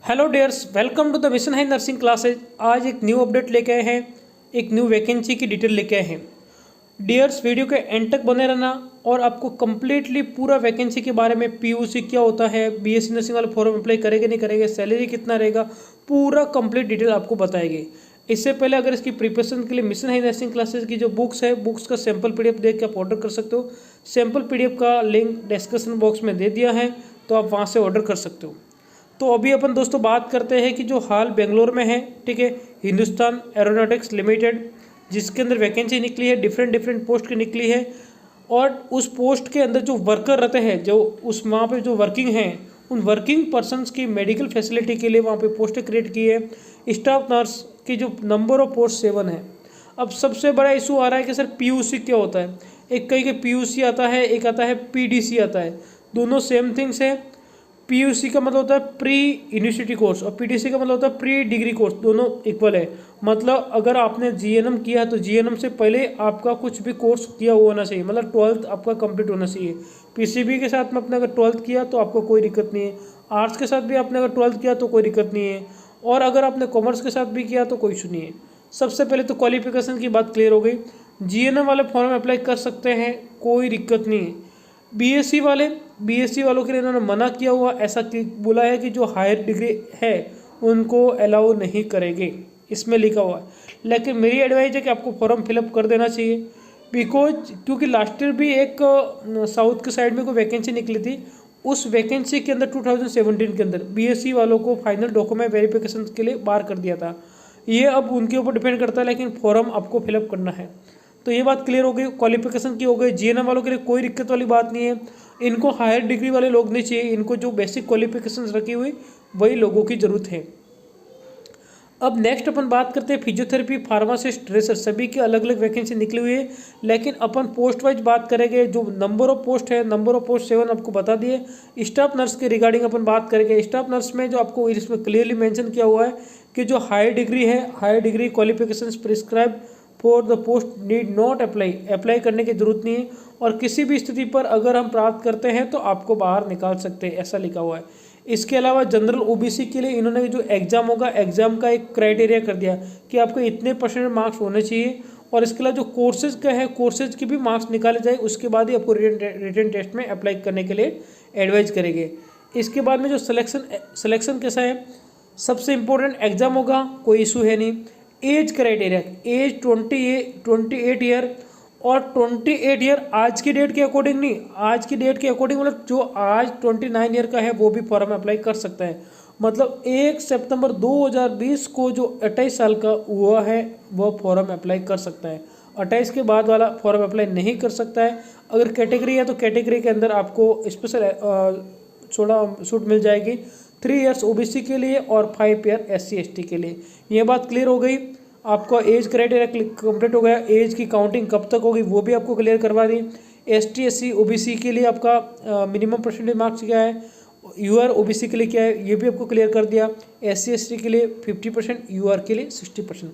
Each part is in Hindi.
Hello dears, welcome to the mission high nursing classes. आज एक न्यू अपडेट लेके आए हैं, एक न्यू वैकेंसी की डिटेल लेके आए हैं। डियर्स, वीडियो के एंड तक बने रहना और आपको कम्प्लीटली पूरा वैकेंसी के बारे में, पीयूसी क्या होता है, बीएससी नर्सिंग वाले फॉर्म अप्लाई करेंगे नहीं करेंगे, सैलरी कितना रहेगा, पूरा कंप्लीट डिटेल आपको बताएगी। इससे पहले अगर इसकी प्रिपरेशन के लिए मिशन हाई नर्सिंग क्लासेज की जो बुक्स है, बुक्स का सैम्पल पीडीएफ देख के आप ऑर्डर कर सकते हो। सैम्पल पीडीएफ का लिंक डिस्क्रिप्शन बॉक्स में दे दिया है, तो आप वहाँ से ऑर्डर कर सकते हो। तो अभी अपन दोस्तों बात करते हैं कि जो हाल बेंगलोर में है, ठीक है, हिंदुस्तान एरोनॉटिक्स लिमिटेड, जिसके अंदर वैकेंसी निकली है, डिफरेंट पोस्ट की निकली है। और उस पोस्ट के अंदर जो वर्कर रहते हैं, जो उस वहाँ पे जो वर्किंग हैं, उन वर्किंग पर्सनस की मेडिकल फैसिलिटी के लिए वहाँ पे पोस्ट क्रिएट की है। स्टाफ नर्स की जो नंबर ऑफ पोस्ट 7 है। अब सबसे बड़ा इशू आ रहा है कि सर पीयूसी क्या होता है। एक कहीं के पीयूसी आता है, एक आता है पीडीसी आता है, दोनों सेम थिंग्स है। पीयूसी का मतलब होता है प्री यूनिवर्सिटी कोर्स और पीटीसी का मतलब होता है प्री डिग्री कोर्स, दोनों इक्वल है। मतलब अगर आपने जीएनएम किया है तो जीएनएम से पहले आपका कुछ भी कोर्स किया हुआ होना चाहिए, मतलब 12th आपका कंप्लीट होना चाहिए। पीसीबी के साथ में आपने अगर 12th किया तो आपको कोई दिक्कत नहीं है। आर्ट्स के साथ भी आपने अगर 12th किया तो कोई दिक्कत नहीं है, और अगर आपने कॉमर्स के साथ भी किया तो कोई इशू नहीं है। सबसे पहले तो क्वालिफिकेशन की बात क्लियर हो गई। जीएनएम वाले फॉर्म अप्लाई कर सकते हैं, कोई दिक्कत नहीं है। बीएससी वालों के लिए इन्होंने मना किया हुआ, ऐसा बोला है कि जो हायर डिग्री है उनको अलाउ नहीं करेंगे, इसमें लिखा हुआ है। लेकिन मेरी एडवाइस है कि आपको फॉर्म फिलअप कर देना चाहिए, बिकॉज क्योंकि लास्ट ईयर भी एक साउथ के साइड में कोई वैकेंसी निकली थी। उस वैकेंसी के अंदर 2017 के अंदर बीएससी वालों को फाइनल डॉक्यूमेंट वेरिफिकेशन के लिए बाहर कर दिया था। ये अब उनके ऊपर डिपेंड करता है, लेकिन फॉर्म आपको फिलअप करना है। तो ये बात क्लियर हो गई, क्वालिफिकेशन की हो गई। जीएनएम वालों के लिए कोई दिक्कत वाली बात नहीं है। इनको हायर डिग्री वाले लोग नहीं चाहिए, इनको जो बेसिक क्वालिफिकेशन रखी हुई वही लोगों की ज़रूरत है। अब नेक्स्ट अपन बात करते हैं फिजियोथेरेपी, फार्मासिस्ट, ड्रेसर, सभी की अलग अलग वैकेंसी निकली हुई है। लेकिन अपन पोस्ट वाइज बात करेंगे। जो नंबर ऑफ पोस्ट है, नंबर ऑफ पोस्ट 7 आपको बता दिए। स्टाफ नर्स के रिगार्डिंग अपन बात करेंगे। स्टाफ नर्स में जो आपको इसमें क्लियरली मेंशन किया हुआ है कि जो हायर डिग्री है, higher degree qualifications prescribe for the post need not apply करने की जरूरत नहीं है। और किसी भी स्थिति पर अगर हम प्राप्त करते हैं तो आपको बाहर निकाल सकते हैं, ऐसा लिखा हुआ है। इसके अलावा जनरल ओबीसी के लिए इन्होंने जो एग्जाम होगा, एग्जाम का एक क्राइटेरिया कर दिया कि आपको इतने % मार्क्स होने चाहिए। और इसके अलावा जो कोर्सेज का है, कोर्सेज के भी मार्क्स निकाले जाए, उसके बाद ही आपको रिटन टेस्ट में अप्लाई करने के लिए एडवाइज करेंगे। इसके बाद में जो सिलेक्शन कैसा है, सबसे इंपॉर्टेंट एग्जाम होगा, कोई इशू है नहीं। एज क्राइटेरिया, एज 28 ईयर, और 28 ईयर आज की डेट के अकॉर्डिंग नहीं, आज की डेट के अकॉर्डिंग मतलब जो आज 29 ईयर का है वो भी फॉर्म अप्लाई कर सकता है। मतलब 1 सितंबर 2020 को जो 28 साल का हुआ है वह फॉर्म अप्लाई कर सकता है। 28 के बाद वाला फॉर्म अप्लाई नहीं कर सकता है। अगर कैटेगरी है तो कैटेगरी के अंदर आपको स्पेशल थोड़ा छूट मिल जाएगी। 3 इयर्स ओबीसी के लिए और 5 ईयर SC/ST के लिए। ये बात क्लियर हो गई। आपका एज क्राइटेरिया कंप्लीट हो गया। एज की काउंटिंग कब तक होगी वो भी आपको क्लियर करवा दी। ST SC OBC के लिए आपका मिनिमम % मार्क्स क्या है, UR OBC के लिए क्या है, ये भी आपको क्लियर कर दिया। SC ST के लिए 50%, UR के लिए 60%।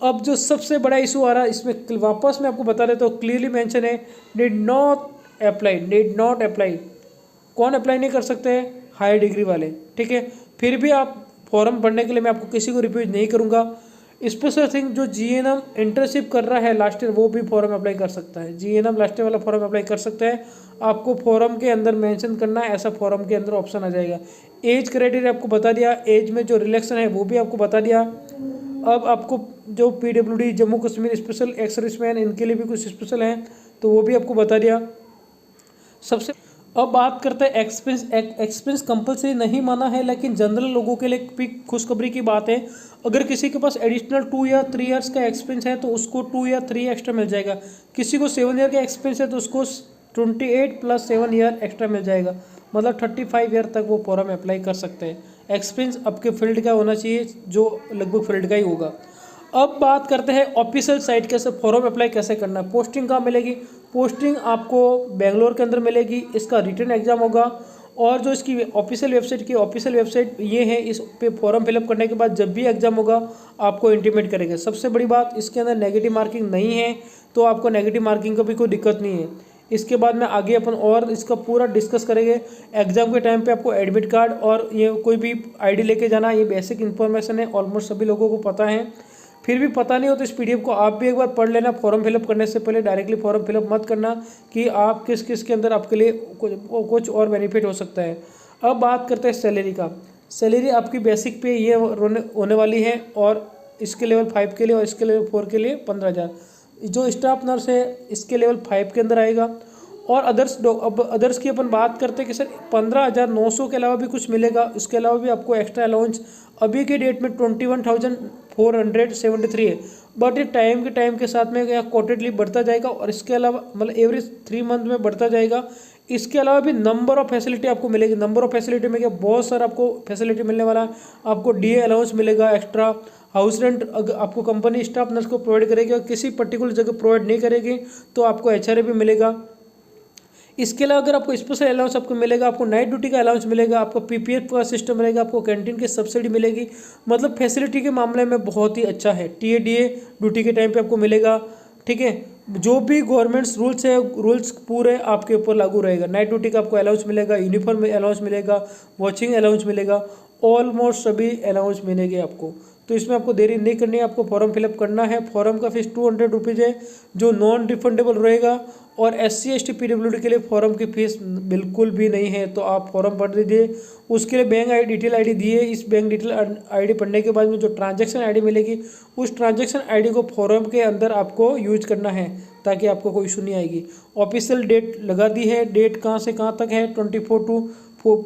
अब जो सबसे बड़ा इशू आ रहा है इसमें वापस मैं आपको बता देता हूँ, क्लियरली मेंशन है नीड नॉट अप्लाई। कौन अप्लाई नहीं कर सकते हैं? हायर डिग्री वाले, ठीक है। फिर भी आप फॉर्म भरने के लिए मैं आपको किसी को रिपीट नहीं करूँगा। स्पेशल थिंग, जो जीएनएम इंटर्नशिप कर रहा है लास्ट ईयर वो भी फॉर्म अप्लाई कर सकता है। जीएनएम लास्ट ईयर वाला फॉर्म अप्लाई कर सकता है। आपको फॉर्म के अंदर मेंशन करना है, ऐसा फॉर्म के अंदर ऑप्शन आ जाएगा। एज क्राइटेरिया आपको बता दिया, एज में जो रिलैक्सन है वो भी आपको बता दिया। अब आपको जो PWD Jammu Kashmir special ex serviceman, इनके लिए भी कुछ स्पेशल हैं तो वो भी आपको बता दिया। सबसे अब बात करते हैं एक्सपीरियंस कंपलसरी नहीं माना है, लेकिन जनरल लोगों के लिए भी खुशखबरी की बात है। अगर किसी के पास एडिशनल 2 या 3 इयर्स का एक्सपीरियंस है तो उसको 2 या 3 एक्स्ट्रा मिल जाएगा। किसी को 7 ईयर का एक्सपीरियंस है तो उसको 28 + 7 ईयर एक्स्ट्रा मिल जाएगा। मतलब 35 ईयर तक वो फॉर्म अप्लाई कर सकते हैं। एक्सपीरियंस आपके फील्ड का होना चाहिए, जो लगभग फील्ड का ही होगा। अब बात करते हैं ऑफिशियल साइट कैसे फॉर्म अप्लाई कैसे करना है। पोस्टिंग कहाँ मिलेगी? पोस्टिंग आपको बेंगलोर के अंदर मिलेगी। इसका रिटन एग्जाम होगा, और जो इसकी ऑफिशियल वेबसाइट ये है। इस पे फॉर्म फिलअप करने के बाद जब भी एग्जाम होगा आपको इंटीमेट करेंगे। सबसे बड़ी बात, इसके अंदर नेगेटिव मार्किंग नहीं है, तो आपको नेगेटिव मार्किंग का भी कोई दिक्कत नहीं है। इसके बाद में आगे अपन और इसका पूरा डिस्कस करेंगे। एग्जाम के टाइम पे आपको एडमिट कार्ड और ये कोई भी आईडी लेके जाना, ये बेसिक इन्फॉर्मेशन है, ऑलमोस्ट सभी लोगों को पता है। फिर भी पता नहीं हो तो इस पीडीएफ को आप भी एक बार पढ़ लेना। फॉर्म फिलअप करने से पहले डायरेक्टली फॉर्म फिलअप मत करना कि आप किस किस के अंदर आपके लिए कुछ और बेनिफिट हो सकता है। अब बात करते हैं सैलरी का। सैलरी आपकी बेसिक पे ये होने वाली है, और इसके लेवल 5 के लिए और इसके लेवल 4 के लिए 15,000। जो स्टाफ नर्स है इसके लेवल 5 के अंदर आएगा। और अब अदर्स की अपन बात करते हैं कि सर 15,900 के अलावा भी कुछ मिलेगा। इसके अलावा भी आपको एक्स्ट्रा अलाउंस अभी के डेट में 21,473 है, बट ये टाइम के साथ में या क्वार्टरली बढ़ता जाएगा, और इसके अलावा मतलब एवरेज 3 मंथ में बढ़ता जाएगा। इसके अलावा भी नंबर ऑफ फैसिलिटी आपको मिलेगी। नंबर ऑफ फैसिलिटी में क्या बहुत सारा आपको फैसिलिटी मिलने वाला है। आपको डीए अलाउंस मिलेगा, एक्स्ट्रा हाउस रेंट आपको कंपनी स्टाफ नर्स को प्रोवाइड करेगी, और किसी पर्टिकुलर जगह प्रोवाइड नहीं करेगी तो आपको एचआरए भी मिलेगा। इसके अलावा अगर आपको स्पेशल अलाउंस आपको मिलेगा, आपको नाइट ड्यूटी का अलाउंस मिलेगा, आपको पीपीएफ का सिस्टम रहेगा, आपको कैंटीन की सब्सिडी मिलेगी। मतलब फैसिलिटी के मामले में बहुत ही अच्छा है। टीएडीए ड्यूटी के टाइम पे आपको मिलेगा, ठीक है। जो भी गवर्नमेंट्स रूल्स है, रूल्स पूरे आपके ऊपर लागू रहेगा। नाइट ड्यूटी का आपको अलाउंस मिलेगा, यूनिफॉर्म अलाउंस मिलेगा, वॉचिंग अलाउंस मिलेगा, ऑलमोस्ट सभी अलाउंस मिलेंगे आपको। तो इसमें आपको देरी नहीं करनी है, आपको फॉर्म फिलअप करना है। फॉर्म का फीस 200 रुपीज़ है, जो नॉन रिफंडेबल रहेगा। और SC ST PWD के लिए फॉर्म की फीस बिल्कुल भी नहीं है, तो आप फॉर्म भर दीजिए। उसके लिए बैंक डिटेल आईडी दिए। इस बैंक डिटेल आईडी पढ़ने के बाद में जो ट्रांजैक्शन आईडी मिलेगी, उस ट्रांजैक्शन आईडी को फॉर्म के अंदर आपको यूज करना है, ताकि आपको कोई इशू नहीं आएगी। ऑफिशियल डेट लगा दी है। डेट कहाँ से कहाँ तक है? 24 to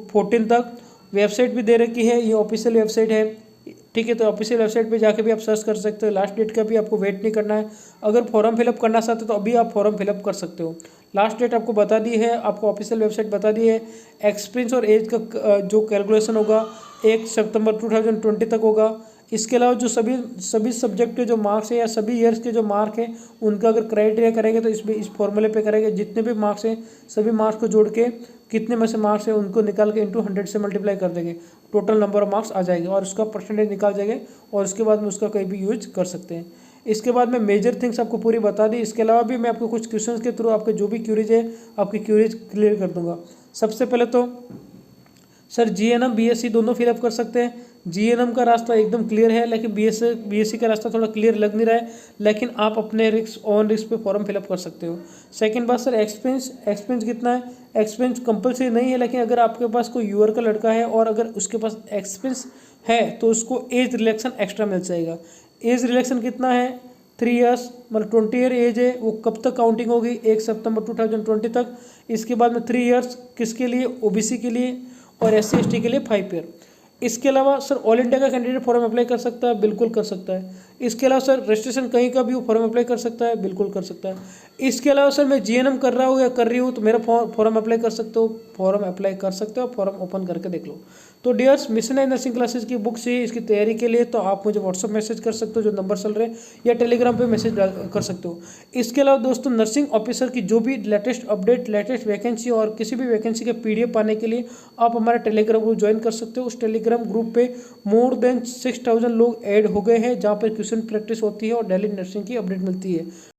14 तक। वेबसाइट भी दे रखी है, ये ऑफिशियल वेबसाइट है, ठीक है। तो ऑफिशियल वेबसाइट पे जाके भी आप सर्च कर सकते हो। लास्ट डेट का भी आपको वेट नहीं करना है। अगर फॉर्म फिलअप करना चाहते हो तो अभी आप फॉर्म फिलअप कर सकते हो। लास्ट डेट आपको बता दी है, आपको ऑफिशियल वेबसाइट बता दी है। एक्सपीरियंस और एज का जो कैलकुलेशन होगा 1 सितंबर 2020 तक होगा। इसके अलावा जो सभी सब्जेक्ट के जो मार्क्स हैं या सभी ईयर्स के जो मार्क हैं, उनका अगर क्राइटेरिया करेंगे तो इस फॉर्मूले पे करेंगे। जितने भी मार्क्स हैं सभी मार्क्स को जोड़ के कितने में से मार्क्स हैं उनको निकाल के इंटू 100 से मल्टीप्लाई कर देंगे, टोटल नंबर ऑफ मार्क्स आ जाएंगे, और उसका परसेंटेज निकाल जाएंगे, और उसके बाद में उसका कहीं भी यूज कर सकते हैं। इसके बाद में मेजर थिंग्स आपको पूरी बता दी। इसके अलावा भी मैं आपको कुछ क्वेश्चंस के थ्रू आपके जो भी क्यूरीज है आपकी क्यूरीज क्लियर कर दूंगा। सबसे पहले तो सर GNM BSc दोनों फिलअप कर सकते हैं। GNM का रास्ता एकदम क्लियर है, लेकिन BSc का रास्ता थोड़ा क्लियर लग नहीं रहा है, लेकिन आप अपने ऑन रिस्क पे फॉर्म फिलअप कर सकते हो। सेकंड बात सर एक्सपेंस कितना है? एक्सपेंस कंपलसरी नहीं है, लेकिन अगर आपके पास कोई यूआर का लड़का है और अगर उसके पास एक्सपेंस है तो उसको एज रिलैक्सन एक्स्ट्रा मिल जाएगा। एज रिलैक्सन कितना है? 3 ईयर्स, मतलब 20 ईयर एज है, वो कब तक काउंटिंग होगी? 1 सितंबर 2020 तक। इसके बाद में 3 ईयर्स किसके लिए? OBC के लिए, और SC ST के लिए 5 ईयर। इसके अलावा सर ऑल इंडिया का कैंडिडेट फॉर्म अप्लाई कर सकता है? बिल्कुल कर सकता है। इसके अलावा सर रजिस्ट्रेशन कहीं का भी वो फॉर्म अप्लाई कर सकता है? बिल्कुल कर सकता है। इसके अलावा सर मैं GNM कर रहा हूँ या कर रही हूँ तो मेरा फॉर्म अप्लाई कर सकते हो? फॉर्म अप्लाई कर सकते हो, फॉर्म ओपन करके देख लो। तो डियर्स, मिशन है नर्सिंग क्लासेस की बुक चाहिए इसकी तैयारी के लिए तो आप मुझे व्हाट्सअप मैसेज कर सकते हो जो नंबर चल रहे हैं, या टेलीग्राम पे मैसेज कर सकते हो। इसके अलावा दोस्तों नर्सिंग ऑफिसर की जो भी लेटेस्ट अपडेट, लेटेस्ट वैकेंसी और किसी भी वैकेंसी के PDF पाने के लिए आप हमारा टेलीग्राम ग्रुप ज्वाइन कर सकते हो। उस टेलीग्राम ग्रुप पे मोर देन 6000 लोग ऐड हो गए हैं, जहाँ पर क्वेश्चन प्रैक्टिस होती है और डेली नर्सिंग की अपडेट मिलती है।